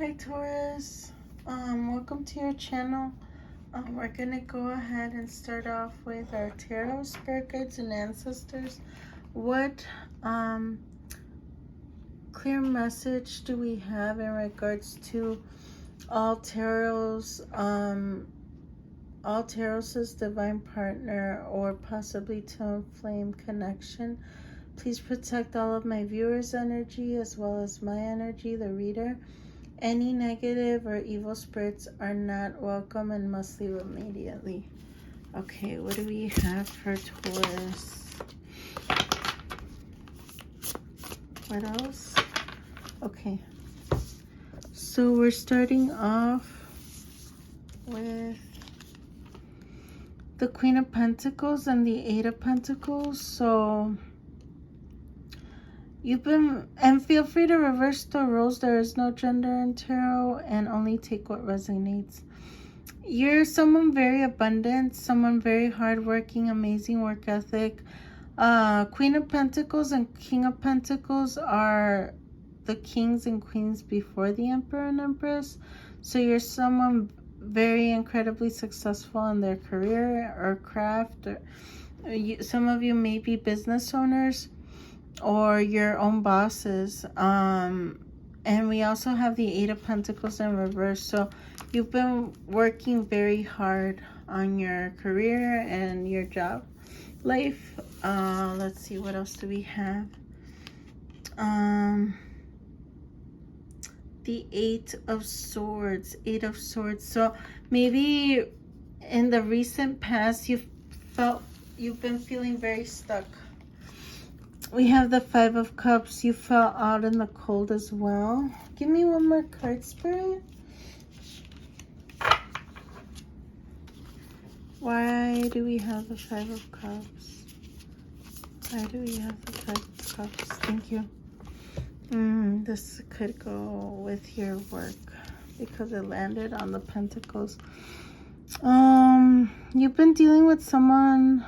Hi Taurus, welcome to your channel. We're gonna go ahead and start off with our tarot, spirit guides, and ancestors. What clear message do we have in regards to all Tarot's divine partner or possibly twin flame connection? Please protect all of my viewers' energy as well as my energy, the reader. Any negative or evil spirits are not welcome and must leave immediately. Okay, what do we have for Taurus? What else? Okay, so we're starting off with the Queen of Pentacles and the Eight of Pentacles. So and feel free to reverse the roles. There is no gender in tarot, and only take what resonates. You're someone very abundant, someone very hardworking, amazing work ethic. Queen of Pentacles and King of Pentacles are the kings and queens before the Emperor and Empress. So you're someone very incredibly successful in their career or craft. Some of you may be business owners or your own bosses. And we also have the Eight of Pentacles in reverse. So you've been working very hard on your career and your job life. Let's see, what else do we have? The Eight of Swords. So maybe in the recent past you've been feeling very stuck. We have the Five of Cups. You fell out in the cold as well. Give me one more card, Spirit. Why do we have the Five of Cups? Why do we have the Five of Cups? Thank you. This could go with your work because it landed on the Pentacles. You've been dealing with someone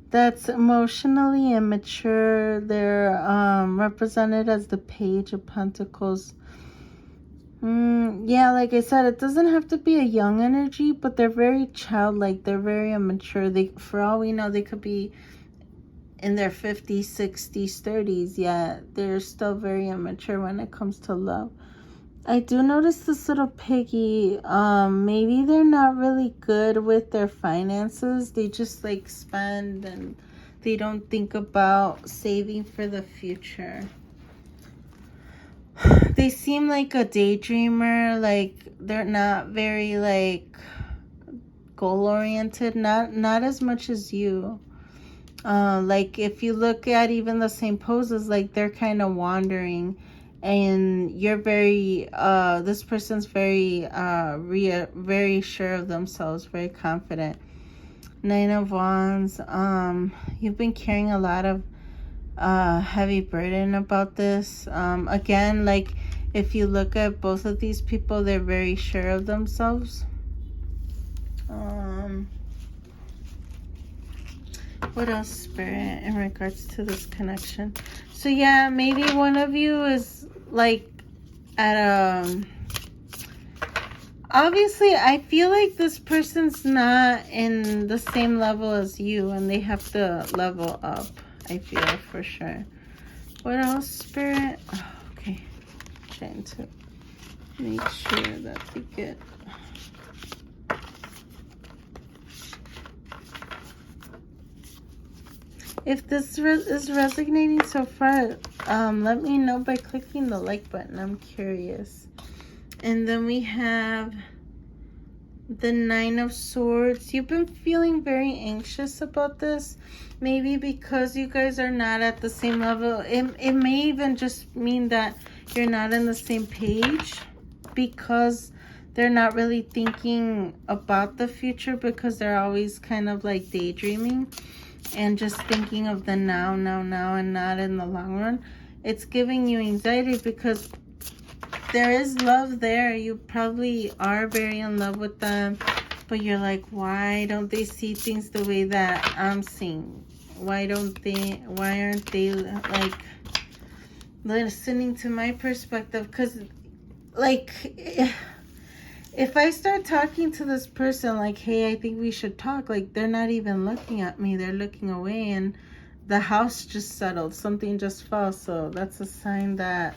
that's emotionally immature. They're represented as the Page of Pentacles. Yeah, like I said, it doesn't have to be a young energy, but they're very childlike. They're very immature. For all we know, they could be in their 50s, 60s, 30s. Yeah, they're still very immature when it comes to love. I do notice this little piggy, maybe they're not really good with their finances. They just like spend and they don't think about saving for the future. They seem like a daydreamer, like they're not very like goal-oriented, not as much as you. Like if you look at even the same poses, like they're kind of wandering. And you're very, this person's very, very sure of themselves, very confident. Nine of Wands. You've been carrying a lot of heavy burden about this. Again, like if you look at both of these people, they're very sure of themselves. What else, Spirit, in regards to this connection? So yeah, maybe one of you is like at obviously I feel like this person's not in the same level as you and they have to level up. I feel for sure. What else, Spirit? Oh, okay, trying to make sure that we get. If this is resonating so far, let me know by clicking the like button. I'm curious. And then we have the Nine of Swords. You've been feeling very anxious about this. Maybe because you guys are not at the same level. It may even just mean that you're not on the same page because they're not really thinking about the future because they're always kind of like daydreaming and just thinking of the now, and not in the long run. It's giving you anxiety because there is love there. You probably are very in love with them, but you're like, why don't they see things the way that I'm seeing? Why aren't they like listening to my perspective? Because like, if I start talking to this person, like, hey, I think we should talk, like, they're not even looking at me. They're looking away, and the house just settled. Something just fell. So that's a sign that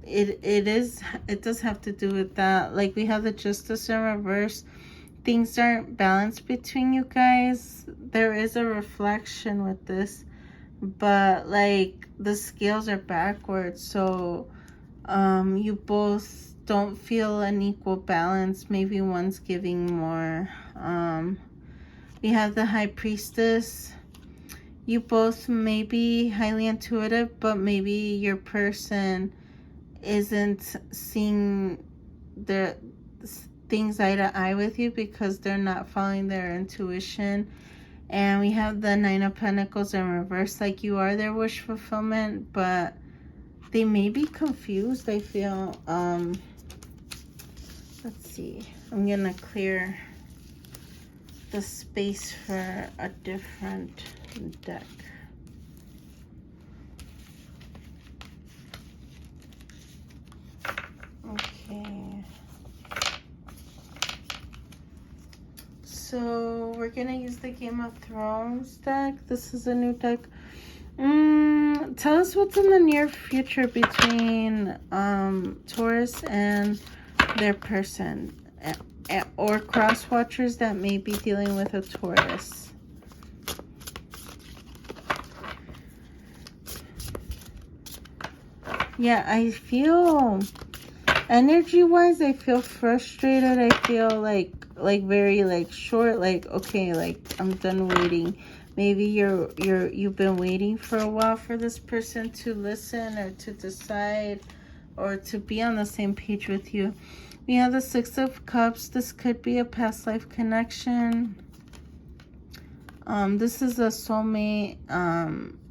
it does have to do with that. Like, we have the Justice in reverse. Things aren't balanced between you guys. There is a reflection with this, but like the scales are backwards, so you both don't feel an equal balance. Maybe one's giving more. We have the High Priestess. You both may be highly intuitive, but maybe your person isn't seeing the things eye to eye with you because they're not following their intuition. And we have the Nine of Pentacles in reverse, like you are their wish fulfillment, but they may be confused, I feel. Let's see. I'm gonna clear the space for a different deck. Okay. So we're gonna use the Game of Thrones deck. This is a new deck. Tell us what's in the near future between Taurus and their person, or cross watchers that may be dealing with a Taurus. Yeah, I feel energy wise, I feel frustrated. I feel like very like short, like, okay, like I'm done waiting. Maybe you've been waiting for a while for this person to listen or to decide or to be on the same page with you. We have the Six of Cups. This could be a past life connection. This is a soulmate,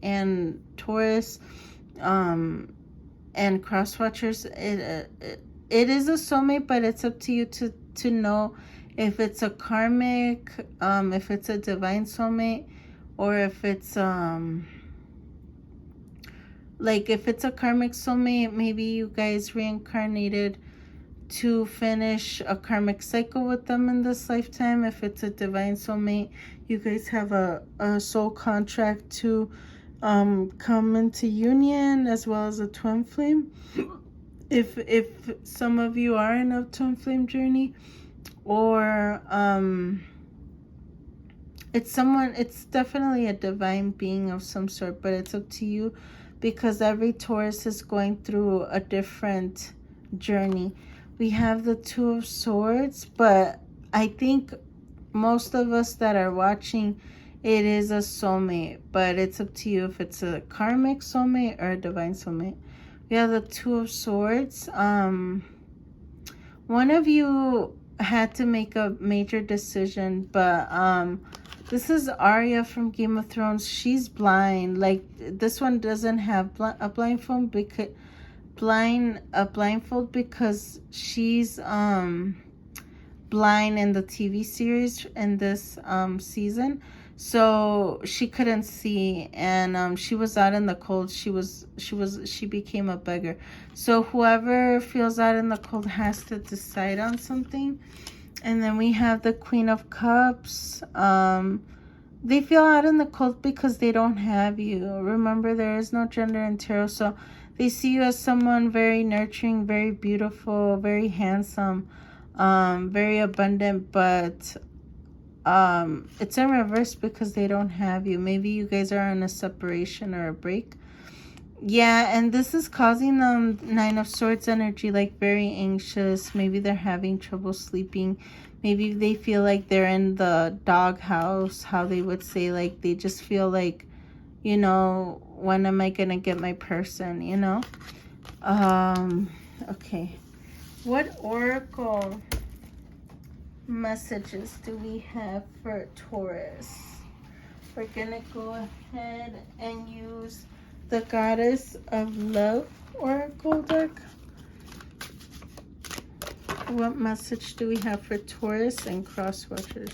and Taurus, and cross watchers. It is a soulmate, but it's up to you to know if it's a karmic, if it's a divine soulmate, or if it's like if it's a karmic soulmate, maybe you guys reincarnated to finish a karmic cycle with them in this lifetime. If it's a divine soulmate, you guys have a soul contract to come into union, as well as a twin flame. If some of you are in a twin flame journey, or it's definitely a divine being of some sort, but it's up to you, because every Taurus is going through a different journey. We have the Two of Swords, but I think most of us that are watching, it is a soulmate, but it's up to you if it's a karmic soulmate or a divine soulmate. We have the Two of Swords. One of you had to make a major decision, but this is Arya from Game of Thrones. She's blind. Like, this one doesn't have a blindfold because because she's blind in the TV series in this season. So she couldn't see, and she was out in the cold. She became a beggar. So whoever feels out in the cold has to decide on something. And then we have the Queen of Cups. They feel out in the cold because they don't have you. Remember, there is no gender in tarot, so they see you as someone very nurturing, very beautiful, very handsome, very abundant, but it's in reverse because they don't have you. Maybe you guys are in a separation or a break. Yeah, and this is causing them Nine of Swords energy, like very anxious. Maybe they're having trouble sleeping. Maybe they feel like they're in the doghouse, how they would say, like they just feel like, you know, when am I gonna get my person, you know? Okay. What oracle messages do we have for Taurus? We're gonna go ahead and use the Goddess of Love oracle deck. What message do we have for Taurus and cross watchers?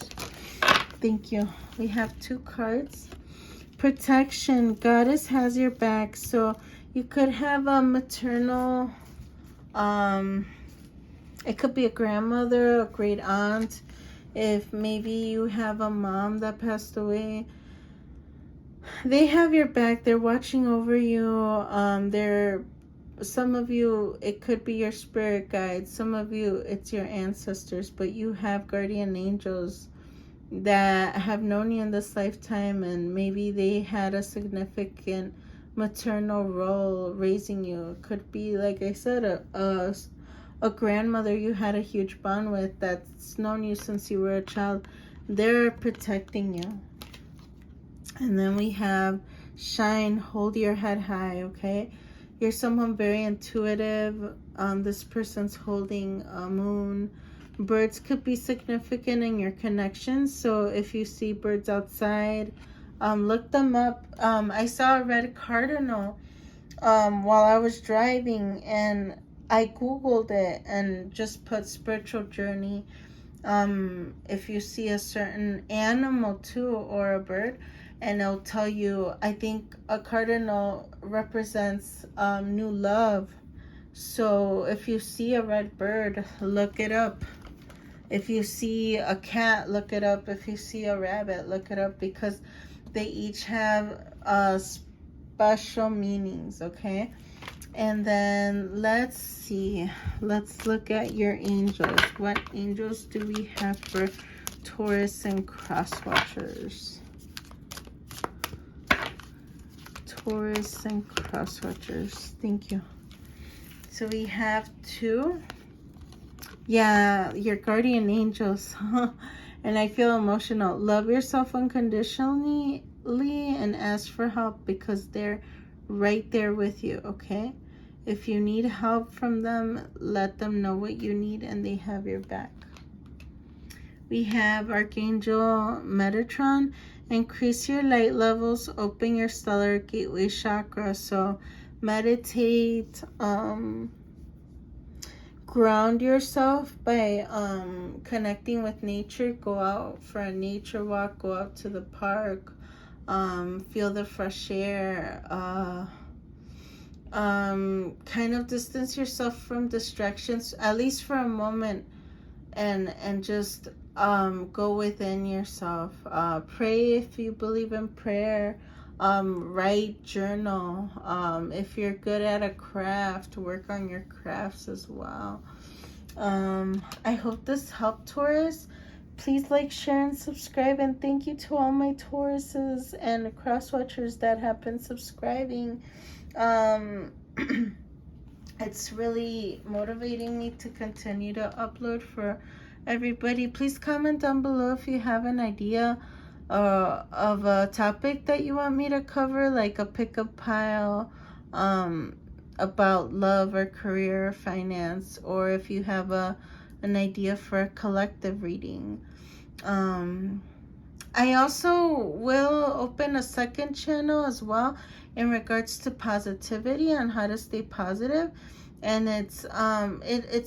Thank you. We have two cards. Protection. Goddess has your back. So you could have a maternal It could be a grandmother, a great aunt. If maybe you have a mom that passed away, they have your back. They're watching over you. Some of you, it could be your spirit guides. Some of you, it's your ancestors. But you have guardian angels that have known you in this lifetime, and maybe they had a significant maternal role raising you. It could be, like I said, a grandmother you had a huge bond with that's known you since you were a child. They're protecting you. And then we have shine, hold your head high, okay? You're someone very intuitive. This person's holding a moon. Birds could be significant in your connections. So if you see birds outside, look them up. I saw a red cardinal while I was driving, and I Googled it and just put spiritual journey. If you see a certain animal too, or a bird, and it'll tell you, I think a cardinal represents new love. So if you see a red bird, look it up. If you see a cat, look it up. If you see a rabbit, look it up, because they each have special meanings, okay? And then let's see. Let's look at your angels. What angels do we have for Taurus and cross watchers? Taurus and cross watchers. Thank you. So we have 2. Yeah, your guardian angels. And I feel emotional. Love yourself unconditionally and ask for help, because they're right there with you, okay? If you need help from them, let them know what you need, and they have your back. We have Archangel Metatron. Increase your light levels, open your stellar gateway chakra. So meditate, ground yourself by connecting with nature. Go out for a nature walk, go out to the park, feel the fresh air, kind of distance yourself from distractions, at least for a moment, and just go within yourself. Pray if you believe in prayer. Write, journal. If you're good at a craft, work on your crafts as well. I hope this helped, Taurus. Please like, share, and subscribe. And thank you to all my Tauruses and cross watchers that have been subscribing. It's really motivating me to continue to upload for everybody. Please comment down below if you have an idea of a topic that you want me to cover, like a pickup pile, about love or career or finance, or if you have an idea for a collective reading. I also will open a second channel as well in regards to positivity and how to stay positive, and it's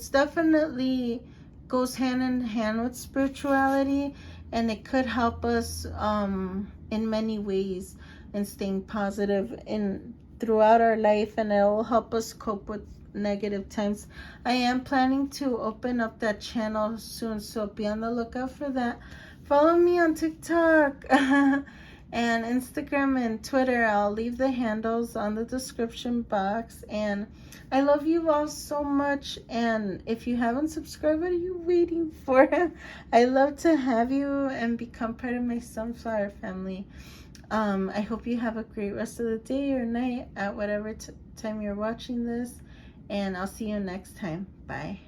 definitely goes hand in hand with spirituality, and it could help us in many ways in staying positive in throughout our life, and it will help us cope with negative times. I am planning to open up that channel soon, so be on the lookout for that. Follow me on TikTok and Instagram and Twitter. I'll leave the handles on the description box. And I love you all so much. And if you haven't subscribed, what are you waiting for? I love to have you and become part of my sunflower family. I hope you have a great rest of the day or night at whatever time you're watching this. And I'll see you next time. Bye.